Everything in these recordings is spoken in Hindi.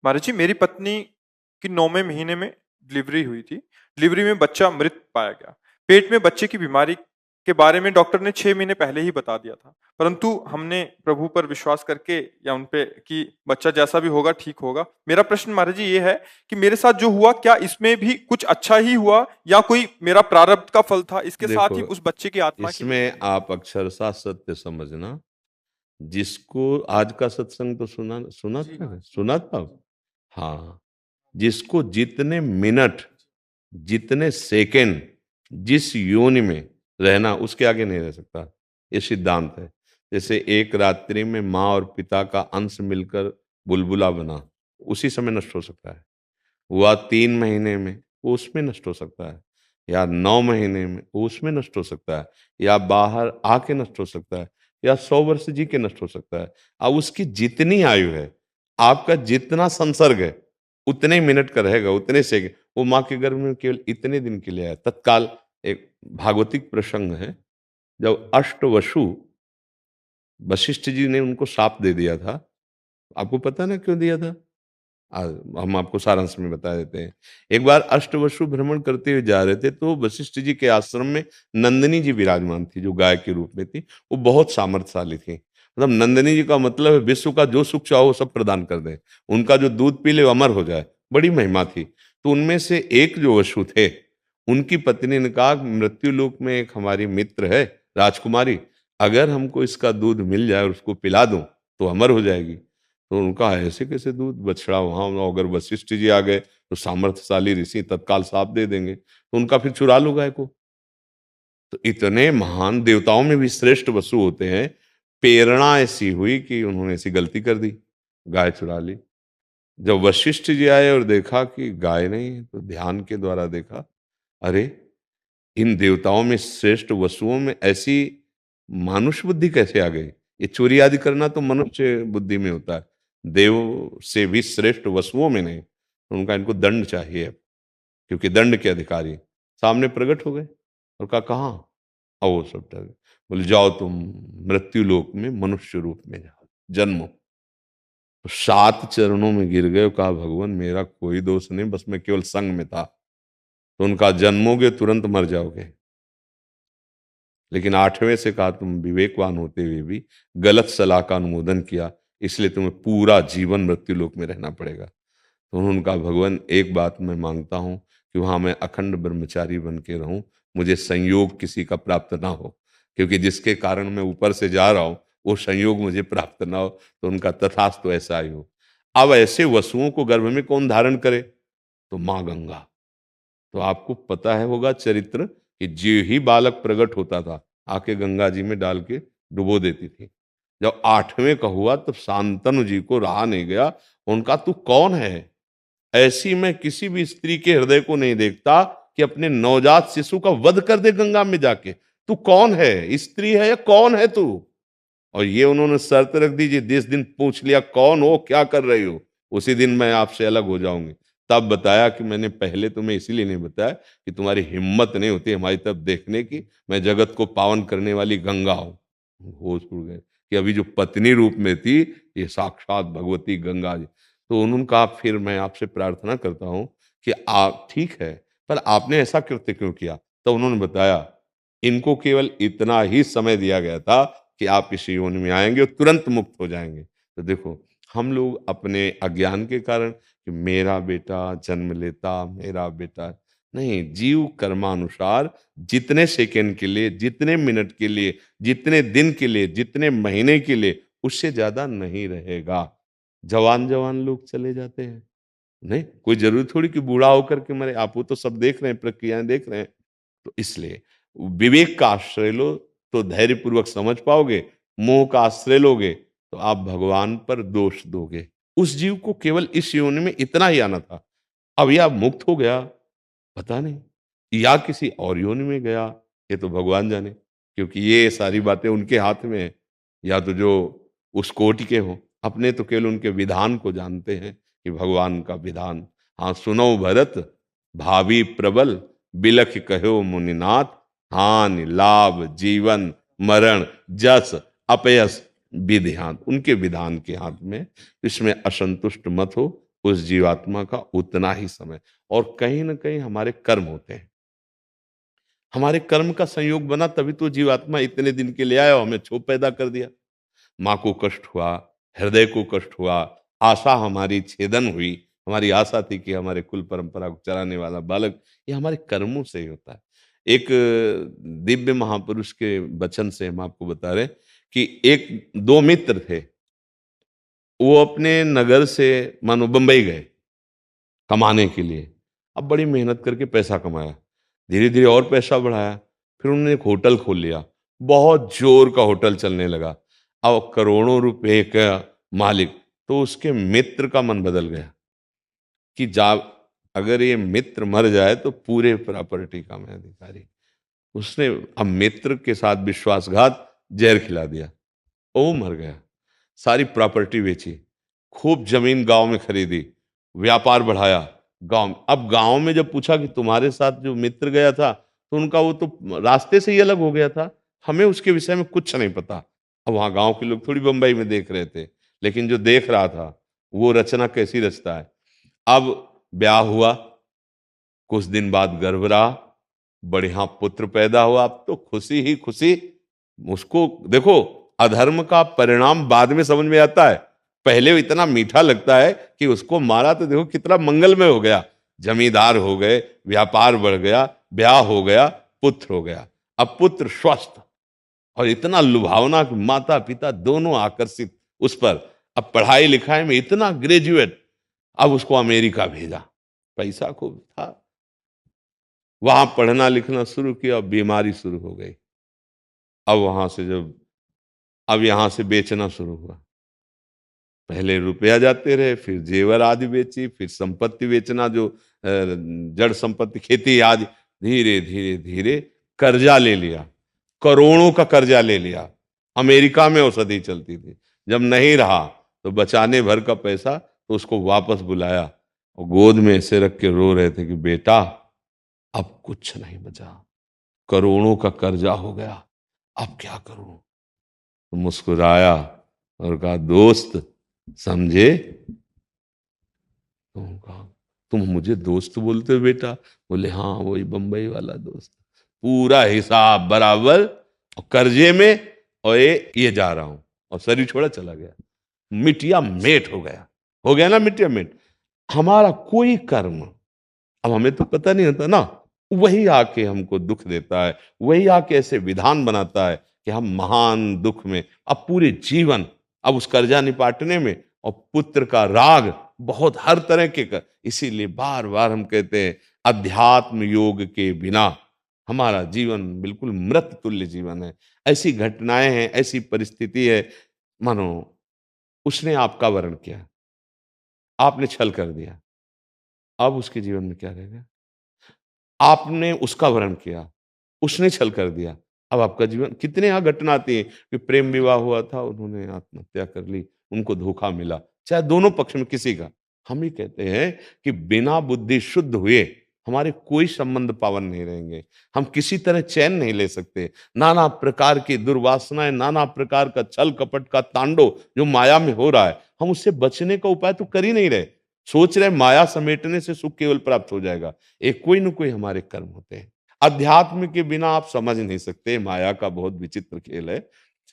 महाराज जी, मेरी पत्नी की 9वें महीने में डिलीवरी हुई थी। डिलीवरी में बच्चा मृत पाया गया। पेट में बच्चे की बीमारी के बारे में डॉक्टर ने 6 महीने पहले ही बता दिया था। परंतु हमने प्रभु पर विश्वास करके या उन पे कि बच्चा जैसा भी होगा ठीक होगा। मेरा प्रश्न महाराज जी ये है कि मेरे साथ जो हुआ क्या इसमें भी कुछ अच्छा ही हुआ या कोई मेरा प्रारब्ध का फल था? इसके साथ देखो, ही उस बच्चे की आत्मा के लिए। इसमें आप अक्षरशः सत्य समझना। जिसको आज का सत्संग तो सुना सुना जी था, सुना था। हाँ, जिसको जितने मिनट, जितने सेकंड, जिस योनि में रहना, उसके आगे नहीं रह सकता। ये सिद्धांत है। जैसे एक रात्रि में माँ और पिता का अंश मिलकर बुलबुला बना, उसी समय नष्ट हो सकता है। हुआ 3 महीने में, वो उसमें नष्ट हो सकता है। या 9 महीने में, वो उसमें नष्ट हो सकता है। या बाहर आके नष्ट हो सकता है। या 100 वर्ष जी के नष्ट हो सकता है। अब उसकी जितनी आयु है, आपका जितना संसर्ग है, उतने ही मिनट का रहेगा, उतने से। वो माँ के गर्भ में केवल इतने दिन के लिए आया। तत्काल एक भागवतिक प्रसंग है, जब अष्टवसु वशिष्ठ जी ने उनको शाप दे दिया था। आपको पता ना क्यों दिया था? आ, हम आपको सारांश में बता देते हैं। एक बार अष्टवसु भ्रमण करते हुए जा रहे थे, तो वशिष्ठ जी के आश्रम में नंदिनी जी विराजमान थी, जो गाय के रूप में थी। वो बहुत सामर्थ्यशाली थी। मतलब नंदिनी जी का मतलब है विश्व का जो सुख चाहो वो सब प्रदान कर दे। उनका जो दूध पी ले वो अमर हो जाए, बड़ी महिमा थी। तो उनमें से एक जो वसु थे, उनकी पत्नी ने कहा, मृत्यु लोक में एक हमारी मित्र है राजकुमारी, अगर हमको इसका दूध मिल जाए और उसको पिला दूं तो अमर हो जाएगी। तो उनका ऐसे कैसे दूध, बछड़ा वहां, अगर वशिष्ठ जी आ गए तो सामर्थ्यशाली ऋषि तत्काल साप दे देंगे, तो उनका फिर चुरा लो गाय को। तो इतने महान देवताओं में भी श्रेष्ठ वसु होते हैं। प्रेरणा ऐसी हुई कि उन्होंने ऐसी गलती कर दी, गाय चुरा ली। जब वशिष्ठ जी आए और देखा कि गाय नहीं है, तो ध्यान के द्वारा देखा, अरे, इन देवताओं में श्रेष्ठ वसुओं में ऐसी मानुष बुद्धि कैसे आ गई? ये चोरी आदि करना तो मनुष्य बुद्धि में होता है, देव से भी श्रेष्ठ वसुओं में नहीं। तो उनका, इनको दंड चाहिए अब, क्योंकि दंड के अधिकारी सामने प्रकट हो गए। और कहा, कहाँ? और वो सब डर गए। बोले, जाओ तुम मृत्यु लोक में मनुष्य रूप में जाओ, जन्मो। तो 7 चरणों में गिर गए और कहा, भगवान मेरा कोई दोष नहीं, बस मैं केवल संग में था। तो उनका, जन्मोगे तुरंत मर जाओगे। लेकिन 8वें से कहा, तुम विवेकवान होते हुए भी गलत सलाह का अनुमोदन किया, इसलिए तुम्हें पूरा जीवन मृत्यु लोक में रहना पड़ेगा। तो उन्होंने कहा, भगवान एक बात मैं मांगता हूं कि वहां मैं अखंड ब्रह्मचारी बन के रहूं, मुझे संयोग किसी का प्राप्त ना हो, क्योंकि जिसके कारण मैं ऊपर से जा रहा हूं वो संयोग मुझे प्राप्त ना हो। तो उनका, तथास्तु ऐसा ही हो। अब ऐसे वसुओं को गर्भ में कौन धारण करे? तो माँ गंगा। तो आपको पता है होगा चरित्र, कि जो ही बालक प्रकट होता था, आके गंगा जी में डाल के डुबो देती थी। जब 8वें का हुआ तब शांतनु जी को रहा नहीं गया। उनका, तू कौन है? ऐसी मैं किसी भी स्त्री के हृदय को नहीं देखता कि अपने नवजात शिशु का वध कर दे गंगा में जाके। तू कौन है? स्त्री है या कौन है तू? और ये उन्होंने शर्त रख दी, जिस दिन पूछ लिया कौन हो, क्या कर रही हो, उसी दिन मैं आपसे अलग हो जाऊंगी। तब बताया कि मैंने पहले तुम्हें इसीलिए नहीं बताया कि तुम्हारी हिम्मत नहीं होती हमारी तरफ देखने की, मैं जगत को पावन करने वाली गंगा हूं। होश उड़ गए कि अभी जो पत्नी रूप में थी, ये साक्षात भगवती गंगा जी। तो उन्होंने कहा, फिर मैं आपसे प्रार्थना करता हूं कि आप, ठीक है, पर आपने ऐसा कृत्य क्यों किया? तो उन्होंने बताया, इनको केवल इतना ही समय दिया गया था कि आप इस योनि में आएंगे और तुरंत मुक्त हो जाएंगे। तो देखो, हम लोग अपने अज्ञान के कारण कि मेरा बेटा जन्म लेता, मेरा बेटा नहीं, जीव कर्मानुसार जितने सेकंड के लिए, जितने मिनट के लिए, जितने दिन के लिए, जितने महीने के लिए, उससे ज्यादा नहीं रहेगा। जवान जवान लोग चले जाते हैं, नहीं कोई जरूरी थोड़ी कि बूढ़ा होकर के मरे। आप वो तो सब देख रहे हैं, प्रक्रियाएं देख रहे हैं। तो इसलिए विवेक का आश्रय लो तो धैर्य पूर्वक समझ पाओगे। मोह का आश्रय लोगे तो आप भगवान पर दोष दोगे। उस जीव को केवल इस योनि में इतना ही आना था। अब यह मुक्त हो गया, पता नहीं, या किसी और योनि में गया, ये तो भगवान जाने, क्योंकि ये सारी बातें उनके हाथ में है। या तो जो उस कोटि के हो, अपने तो केवल उनके विधान को जानते हैं कि भगवान का विधान। हाँ, सुनो भरत, भावी प्रबल, बिलख कहो मुनिनाथ, हानि लाभ जीवन मरण जस अपयस विधि हाथ, उनके विधान के हाथ में। इसमें असंतुष्ट मत हो, उस जीवात्मा का उतना ही समय। और कहीं ना कहीं हमारे कर्म होते हैं, हमारे कर्म का संयोग बना, तभी तो जीवात्मा इतने दिन के लिए आया और हमें क्षोभ पैदा कर दिया। माँ को कष्ट हुआ, हृदय को कष्ट हुआ, आशा हमारी छेदन हुई। हमारी आशा थी कि हमारे कुल परंपरा को चलाने वाला बालक, ये हमारे कर्मों से ही होता है। एक दिव्य महापुरुष के वचन से हम आपको बता रहे हैं कि एक दो मित्र थे, वो अपने नगर से मानो बंबई गए कमाने के लिए। अब बड़ी मेहनत करके पैसा कमाया, धीरे धीरे और पैसा बढ़ाया, फिर उन्होंने एक होटल खोल लिया, बहुत जोर का होटल चलने लगा। अब करोड़ों रुपए का मालिक। तो उसके मित्र का मन बदल गया कि जा, अगर ये मित्र मर जाए तो पूरे प्रॉपर्टी का मैं अधिकारी। उसने अब मित्र के साथ विश्वासघात, जहर खिला दिया, वो मर गया। सारी प्रॉपर्टी बेची, खूब जमीन गांव में खरीदी, व्यापार बढ़ाया। अब गांव में जब पूछा कि तुम्हारे साथ जो मित्र गया था, तो उनका वो तो रास्ते से ही अलग हो गया था, हमें उसके विषय में कुछ नहीं पता। अब वहां गांव के लोग थोड़ी बंबई में देख रहे थे, लेकिन जो देख रहा था वो रचना कैसी रचता है। अब ब्याह हुआ, कुछ दिन बाद गर्भ रहा, बढ़िया पुत्र पैदा हुआ। अब तो खुशी ही खुशी। उसको देखो, अधर्म का परिणाम बाद में समझ में आता है, पहले इतना मीठा लगता है कि उसको मारा तो देखो कितना मंगलमय हो गया। जमींदार हो गए, व्यापार बढ़ गया, ब्याह हो गया, पुत्र हो गया। अब पुत्र स्वस्थ और इतना लुभावना कि माता पिता दोनों आकर्षित उस पर। अब पढ़ाई लिखाई में इतना ग्रेजुएट। अब उसको अमेरिका भेजा, पैसा खूब था, वहां पढ़ना लिखना शुरू किया, बीमारी शुरू हो गई। अब वहां से जब, अब यहां से बेचना शुरू हुआ। पहले रुपया जाते रहे, फिर जेवर आदि बेची, फिर संपत्ति बेचना, जो जड़ संपत्ति, खेती आदि। धीरे धीरे धीरे कर्जा ले लिया, करोड़ों का कर्जा ले लिया। अमेरिका में औषधि चलती थी, जब नहीं रहा तो बचाने भर का पैसा, तो उसको वापस बुलाया और गोद में ऐसे रख के रो रहे थे कि बेटा अब कुछ नहीं बचा, करोड़ों का कर्जा हो गया, अब क्या करूं। तो मुस्कुराया और कहा दोस्त समझे। तो कहा तुम मुझे दोस्त बोलते हो बेटा? बोले हाँ, वही बंबई वाला दोस्त, पूरा हिसाब बराबर, और कर्जे में, और ये जा रहा हूं। और शरीर छोड़ा चला गया, मिटिया मेट हो गया ना मिटिया मेट। हमारा कोई कर्म, अब हमें तो पता नहीं होता ना, वही आके हमको दुख देता है, वही आके ऐसे विधान बनाता है कि हम महान दुख में, अब पूरे जीवन, अब उस कर्जा निपाटने में, और पुत्र का राग बहुत हर तरह के कर। इसीलिए बार बार हम कहते हैं अध्यात्म योग के बिना हमारा जीवन बिल्कुल मृत तुल्य जीवन है। ऐसी घटनाएं हैं, ऐसी परिस्थिति है, मानो उसने आपका वर्ण किया, आपने छल कर दिया, अब उसके जीवन में क्या रहेगा? आपने उसका वरण किया, उसने छल कर दिया, अब आपका जीवन। कितने यहाँ घटना आती है कि प्रेम विवाह हुआ था, उन्होंने आत्महत्या कर ली, उनको धोखा मिला, चाहे दोनों पक्ष में किसी का। हम ही कहते हैं कि बिना बुद्धि शुद्ध हुए हमारे कोई संबंध पावन नहीं रहेंगे, हम किसी तरह चैन नहीं ले सकते। नाना प्रकार की दुर्वासनाएं, नाना प्रकार का छल कपट का तांडव जो माया में हो रहा है, हम उससे बचने का उपाय तो कर ही नहीं रहे। सोच रहे माया समेटने से सुख केवल प्राप्त हो जाएगा। एक कोई न कोई हमारे कर्म होते हैं। अध्यात्म के बिना आप समझ नहीं सकते, माया का बहुत विचित्र खेल है।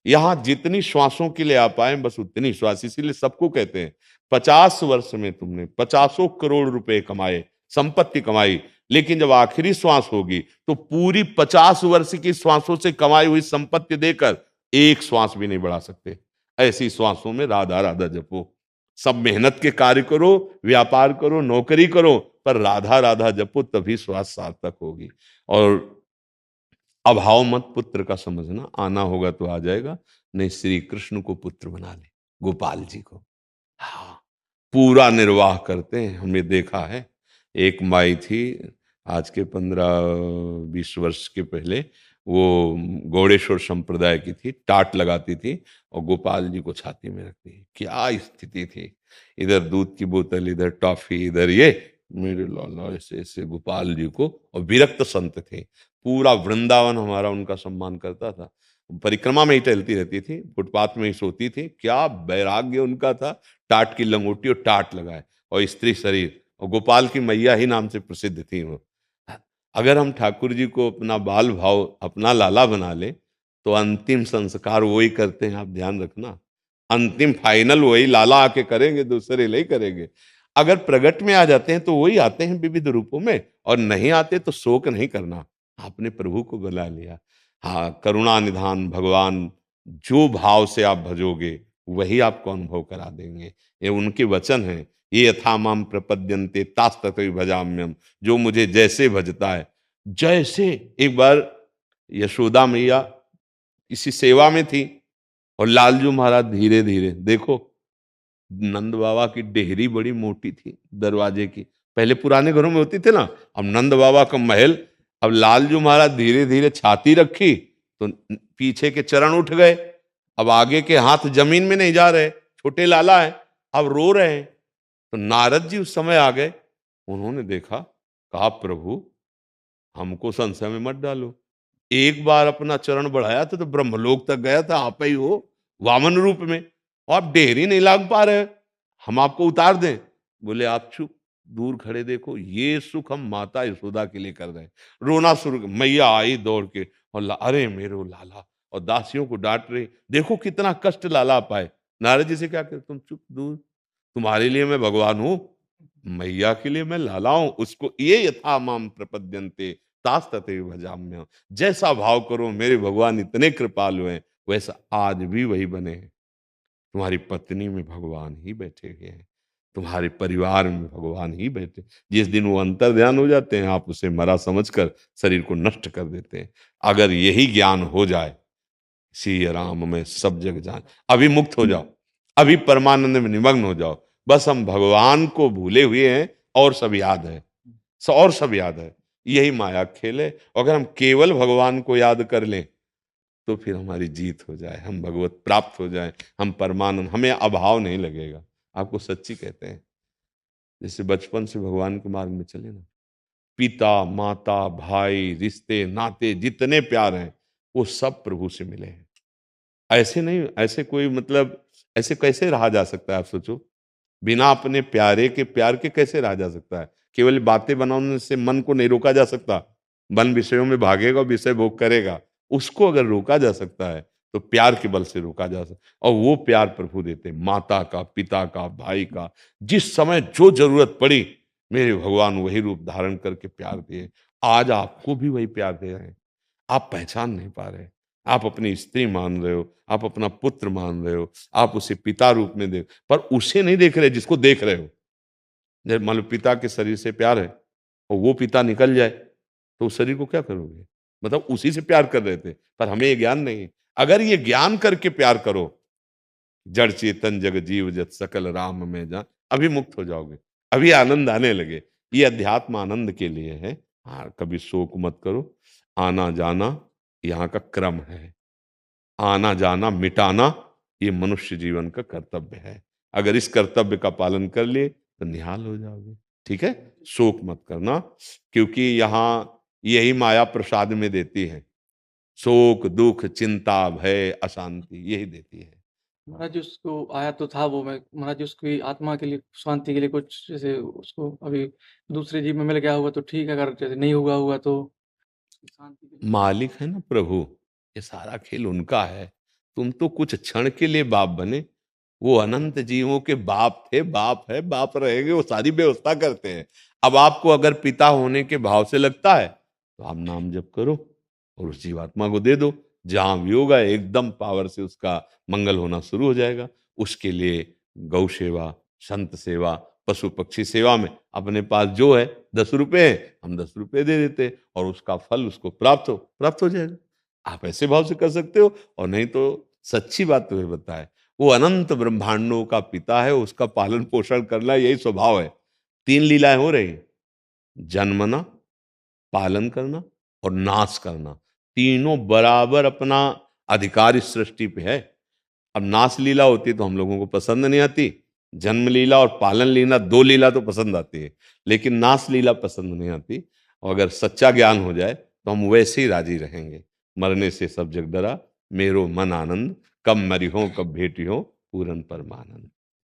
यहां जितनी श्वासों के लिए आप आए, बस उतनी श्वास। इसीलिए सबको कहते हैं 50 वर्ष में तुमने 50 करोड़ रुपए कमाए, संपत्ति कमाई, लेकिन जब आखिरी श्वास होगी तो पूरी 50 वर्ष की श्वासों से कमाई हुई संपत्ति देकर एक श्वास भी नहीं बढ़ा सकते। ऐसी श्वासों में राधा राधा जपो। सब मेहनत के कार्य करो, व्यापार करो, नौकरी करो, पर राधा राधा जपो, तभी श्वास सार्थक होगी। और अभाव मत पुत्र का समझना, आना होगा तो आ जाएगा, नहीं श्री कृष्ण को पुत्र बना ले, गोपाल जी को। हाँ, पूरा निर्वाह करते हैं, हमने देखा है। एक माई थी, आज के 15-20 वर्ष के पहले, वो गौड़ेश्वर संप्रदाय की थी, टाट लगाती थी और गोपाल जी को छाती में रखती थी। क्या स्थिति थी, इधर दूध की बोतल, इधर टॉफी, इधर ये, मेरे लाला ऐसे ऐसे गोपाल जी को। और विरक्त संत थे, पूरा वृंदावन हमारा उनका सम्मान करता था। परिक्रमा में ही टहलती रहती थी, फुटपाथ में ही सोती थी। क्या वैराग्य उनका था, टाट की लंगोटी और टाट लगाए। और स्त्री शरीर, और गोपाल की मैया ही नाम से प्रसिद्ध थी वो। अगर हम ठाकुर जी को अपना बाल भाव, अपना लाला बना ले, तो अंतिम संस्कार वही करते हैं, आप ध्यान रखना। अंतिम फाइनल वही लाला आके करेंगे, दूसरे नहीं करेंगे। अगर प्रगट में आ जाते हैं तो वही आते हैं विविध रूपों में, और नहीं आते तो शोक नहीं करना, आपने प्रभु को बुला लिया। हाँ, करुणा निधान भगवान, जो भाव से आप भजोगे वही आपको अनुभव करा देंगे। ये उनके वचन हैं, ये यथा माम प्रपद्यन्ते तास तथैव भजाम्यहम्। जो मुझे जैसे भजता है, जैसे। एक बार यशोदा मैया इसी सेवा में थी, और लालजू महाराज धीरे धीरे देखो, नंद बाबा की डेहरी बड़ी मोटी थी दरवाजे की, पहले पुराने घरों में होती थी ना, अब नंद बाबा का महल। अब लालजू महाराज धीरे धीरे छाती रखी तो पीछे के चरण उठ गए, अब आगे के हाथ जमीन में नहीं जा रहे, छोटे लाला है, अब रो रहे हैं। तो नारद जी उस समय आ गए, उन्होंने देखा, कहा प्रभु हमको संशय में मत डालो, एक बार अपना चरण बढ़ाया था तो ब्रह्मलोक तक गया था, आप ही हो वामन रूप में, और आप डेहरी नहीं लाग पा रहे, हम आपको उतार दें? बोले आप चुप, दूर खड़े देखो, ये सुख हम माता यशोदा के लिए कर रहे हैं। रोना शुरू, मैया आई दौड़ के, और अरे मेरो लाला, और दासियों को डांट रही, देखो कितना कष्ट लाला पाए। नारद जी से क्या कहते, तुम चुप, दूर, तुम्हारे लिए मैं भगवान हूं, मैया के लिए मैं लाला हूं। उसको ये यथा माम प्रपद्यन्ते तास तथैव भजाम्यहम्। जैसा भाव करो, मेरे भगवान इतने कृपालु हैं, वैसा आज भी वही बने हैं। तुम्हारी पत्नी में भगवान ही बैठे हुए हैं, तुम्हारे परिवार में भगवान ही बैठे। जिस दिन वो अंतर ध्यान हो जाते हैं, आप उसे मरा समझकर शरीर को नष्ट कर देते हैं। अगर यही ज्ञान हो जाए, सी राम में सब जग जान, अभी मुक्त हो जाओ, अभी परमानंद में निमग्न हो जाओ। बस हम भगवान को भूले हुए हैं, और सब याद है, और सब याद है। यही माया खेल है। अगर हम केवल भगवान को याद कर लें तो फिर हमारी जीत हो जाए, हम भगवत प्राप्त हो जाए, हम परमानंद, हमें अभाव नहीं लगेगा। आपको सच्ची कहते हैं, जैसे बचपन से भगवान के मार्ग में चले ना, पिता माता भाई रिश्ते नाते जितने प्यार हैं, वो सब प्रभु से मिले हैं। ऐसे नहीं, ऐसे कोई मतलब, ऐसे कैसे रहा जा सकता है? आप सोचो, बिना अपने प्यारे के प्यार के कैसे रहा जा सकता है? केवल बातें बनाने से मन को नहीं रोका जा सकता, मन विषयों में भागेगा, विषय भोग करेगा। उसको अगर रोका जा सकता है तो प्यार के बल से रोका जा सकता, और वो प्यार प्रभु देते हैं, माता का, पिता का, भाई का। जिस समय जो जरूरत पड़ी, मेरे भगवान वही रूप धारण करके प्यार दिए। आज आपको भी वही प्यार दे रहे हैं, आप पहचान नहीं पा रहे। आप अपनी स्त्री मान रहे हो, आप अपना पुत्र मान रहे हो, आप उसे पिता रूप में देख, पर उसे नहीं देख रहे जिसको देख रहे हो। जब मान लो पिता के शरीर से प्यार है, और वो पिता निकल जाए, तो उस शरीर को क्या करोगे? मतलब उसी से प्यार कर रहे थे, पर हमें ये ज्ञान नहीं है। अगर ये ज्ञान करके प्यार करो, जड़ चेतन जग जीव जत सकल राम में जान, अभी मुक्त हो जाओगे, अभी आनंद आने लगे। ये अध्यात्म आनंद के लिए है। हाँ, कभी शोक मत करो, आना जाना यहाँ का क्रम है। आना जाना मिटाना ये मनुष्य जीवन का कर्तव्य है। अगर इस कर्तव्य का पालन कर लिए तो निहाल हो जाओगे। ठीक है, शोक मत करना, क्योंकि यहाँ यही माया प्रसाद में देती है। शोक दुख चिंता भय अशांति यही देती है। महाराज जी उसको आया तो था वो, मैं महाराज जी उसकी आत्मा के लिए शांति के लिए कुछ, जैसे उसको अभी दूसरे जीव में मिल गया हुआ तो ठीक है, अगर जैसे नहीं हुआ हुआ तो शांति के लिए। मालिक है ना प्रभु, ये सारा खेल उनका है। तुम तो कुछ क्षण के लिए बाप बने, वो अनंत जीवों के बाप थे, बाप है, बाप रहेंगे, वो सारी व्यवस्था करते हैं। अब आपको अगर पिता होने के भाव से लगता है तो आप नाम जप करो और उस जीवात्मा को दे दो, जहां भी होगा एकदम पावर से उसका मंगल होना शुरू हो जाएगा। उसके लिए गौ सेवा, संत सेवा, पशु पक्षी सेवा में अपने पास जो है 10 रुपए है, हम 10 रुपए दे देते, और उसका फल उसको प्राप्त हो जाएगा। आप ऐसे भाव से कर सकते हो, और नहीं तो सच्ची बात तुम्हें बताए, वो अनंत ब्रह्मांडों का पिता है, उसका पालन पोषण करना यही स्वभाव है। 3 लीलाएं हो रही, जन्मना, पालन करना और नाश करना, तीनों बराबर अपना अधिकार इस सृष्टि पे है। अब नाश लीला होती है तो हम लोगों को पसंद नहीं आती, जन्म लीला और पालन लीला 2 लीला तो पसंद आती है, लेकिन नाश लीला पसंद नहीं आती। और अगर सच्चा ज्ञान हो जाए तो हम वैसे ही राजी रहेंगे। मरने से सब जग डरा, मेरो मन आनंद, कब मरी हो कब भेटी हो, पूरन परमानंद।